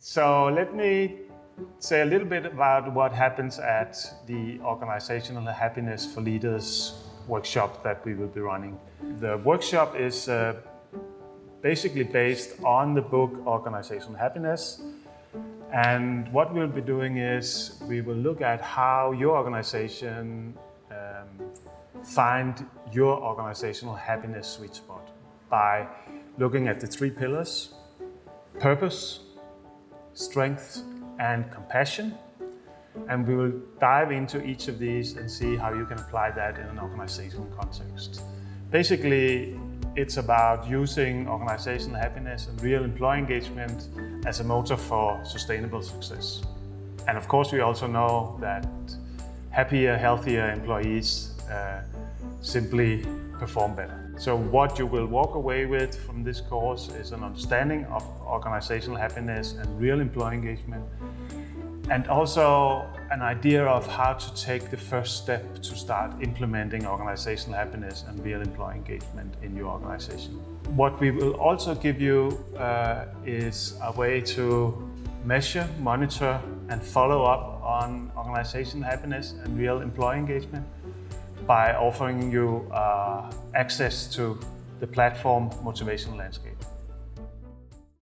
So let me say a little bit about what happens at the Organizational Happiness for Leaders workshop that we will be running. The workshop is basically based on the book Organizational Happiness. And what we'll be doing is we will look at how your organization find your organizational happiness sweet spot by looking at the three pillars: purpose, strength, and compassion. And we will dive into each of these and see how you can apply that in an organizational context. Basically, it's about using organizational happiness and real employee engagement as a motor for sustainable success. And of course, we also know that happier, healthier employees simply perform better. So what you will walk away with from this course is an understanding of organizational happiness and real employee engagement, and also an idea of how to take the first step to start implementing organizational happiness and real employee engagement in your organization. What we will also give you is a way to measure, monitor, and follow up on organizational happiness and real employee engagement by offering you access to the platform Motivational Landscape.